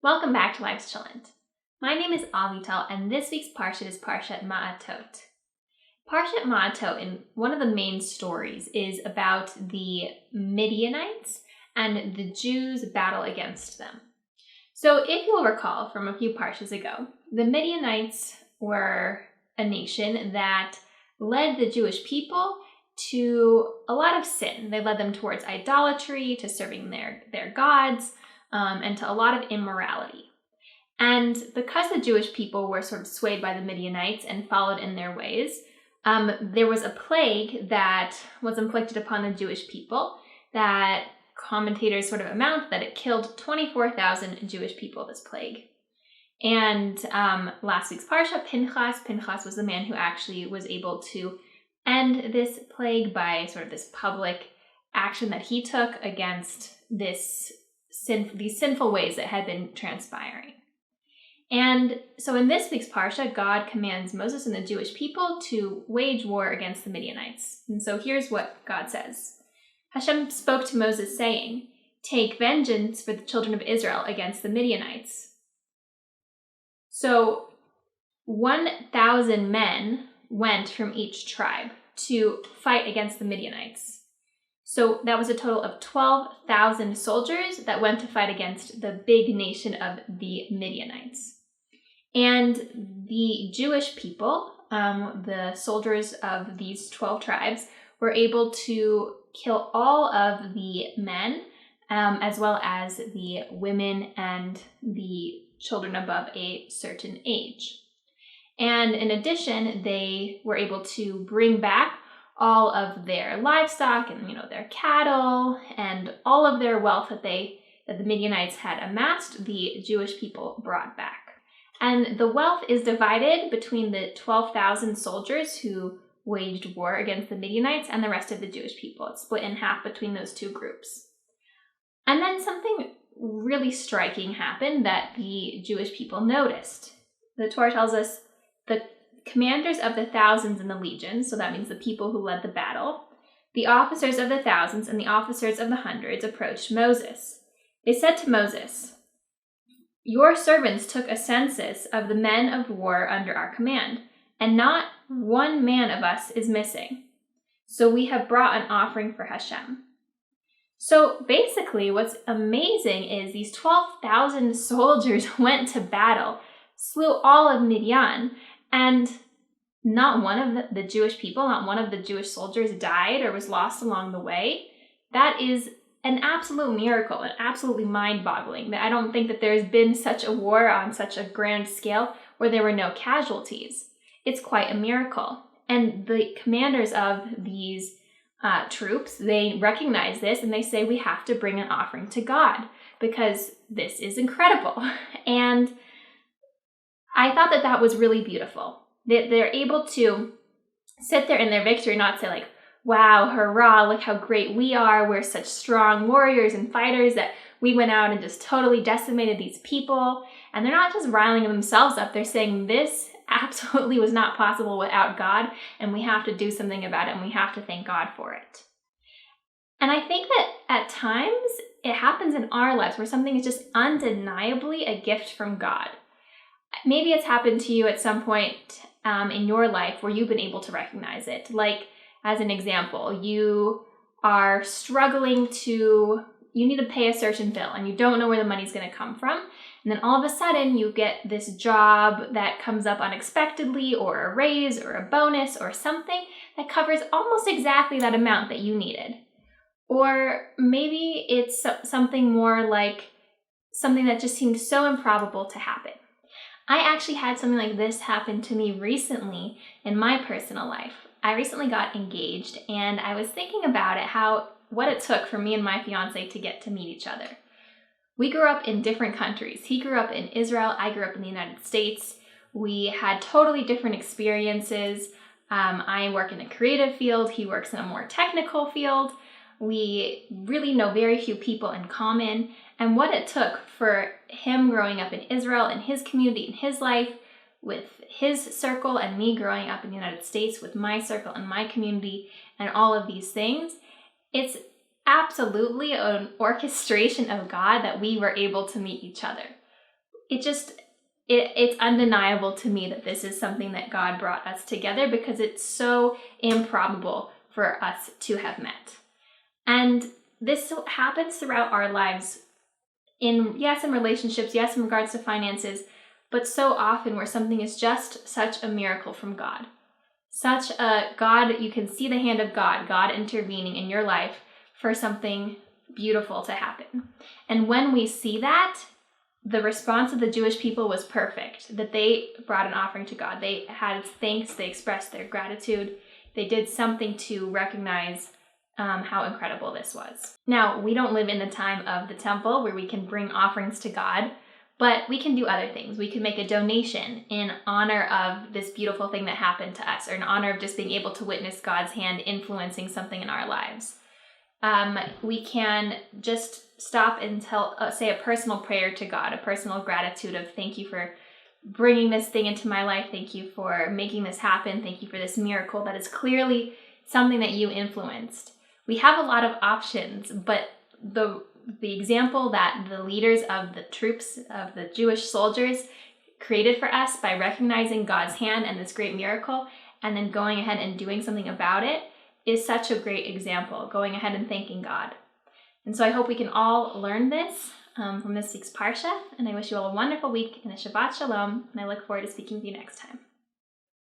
Welcome back to Life's Chillent. My name is Avital, and this week's Parsha is Parshat Matot. Parshat Matot, in one of the main stories, is about the Midianites and the Jews' battle against them. So if you'll recall from a few Parshas ago, the Midianites were a nation that led the Jewish people to a lot of sin. They led them towards idolatry, to serving their gods, and to a lot of immorality. And because the Jewish people were sort of swayed by the Midianites and followed in their ways, there was a plague that was inflicted upon the Jewish people that commentators sort of amount that it killed 24,000 Jewish people, this plague. And last week's Parsha, Pinchas was the man who actually was able to end this plague by sort of this public action that he took against these sinful ways that had been transpiring. And so in this week's Parsha, God commands Moses and the Jewish people to wage war against the Midianites. And so here's what God says. Hashem spoke to Moses saying, "Take vengeance for the children of Israel against the Midianites." So 1,000 men went from each tribe to fight against the Midianites. So that was a total of 12,000 soldiers that went to fight against the big nation of the Midianites. And the Jewish people, the soldiers of these 12 tribes, were able to kill all of the men, as well as the women and the children above a certain age. And in addition, they were able to bring back all of their livestock and, their cattle and all of their wealth that the Midianites had amassed, the Jewish people brought back. And the wealth is divided between the 12,000 soldiers who waged war against the Midianites and the rest of the Jewish people. It's split in half between those two groups. And then something really striking happened that the Jewish people noticed. The Torah tells us the commanders of the thousands and the legions, so that means the people who led the battle, the officers of the thousands and the officers of the hundreds approached Moses. They said to Moses, "Your servants took a census of the men of war under our command, and not one man of us is missing. So we have brought an offering for Hashem." So basically what's amazing is these 12,000 soldiers went to battle, slew all of Midian, and not one of the Jewish people, not one of the Jewish soldiers died or was lost along the way. That is an absolute miracle and absolutely mind-boggling. I don't think that there's been such a war on such a grand scale where there were no casualties. It's quite a miracle. And the commanders of these troops, they recognize this and they say, we have to bring an offering to God because this is incredible. And I thought that was really beautiful. They're able to sit there in their victory, not say like, wow, hurrah, look how great we are. We're such strong warriors and fighters that we went out and just totally decimated these people. And they're not just riling themselves up. They're saying this absolutely was not possible without God, and we have to do something about it, and we have to thank God for it. And I think that at times it happens in our lives where something is just undeniably a gift from God. Maybe it's happened to you at some point in your life where you've been able to recognize it. Like, as an example, you are struggling you need to pay a certain bill and you don't know where the money's going to come from. And then all of a sudden you get this job that comes up unexpectedly, or a raise or a bonus or something that covers almost exactly that amount that you needed. Or maybe it's something more like something that just seemed so improbable to happen. I actually had something like this happen to me recently in my personal life. I recently got engaged and I was thinking about it, what it took for me and my fiance to get to meet each other. We grew up in different countries. He grew up in Israel, I grew up in the United States. We had totally different experiences. I work in a creative field, he works in a more technical field. We really know very few people in common. And what it took for him growing up in Israel, in his community, in his life, with his circle, and me growing up in the United States with my circle and my community and all of these things, it's absolutely an orchestration of God that we were able to meet each other. it's undeniable to me that this is something that God brought us together, because it's so improbable for us to have met. And this happens throughout our lives in relationships, yes, in regards to finances, but so often where something is just such a miracle from God. Such a God, you can see the hand of God intervening in your life for something beautiful to happen. And when we see that, the response of the Jewish people was perfect, that they brought an offering to God. They had thanks, they expressed their gratitude, they did something to recognize how incredible this was. Now, we don't live in the time of the temple where we can bring offerings to God, but we can do other things. We can make a donation in honor of this beautiful thing that happened to us, or in honor of just being able to witness God's hand influencing something in our lives. We can just stop and say a personal prayer to God, a personal gratitude of thank you for bringing this thing into my life. Thank you for making this happen. Thank you for this miracle that is clearly something that you influenced. We have a lot of options, but the example that the leaders of the troops, of the Jewish soldiers, created for us by recognizing God's hand and this great miracle, and then going ahead and doing something about it, is such a great example, going ahead and thanking God. And so I hope we can all learn this from this week's Parsha, and I wish you all a wonderful week and a Shabbat Shalom, and I look forward to speaking with you next time.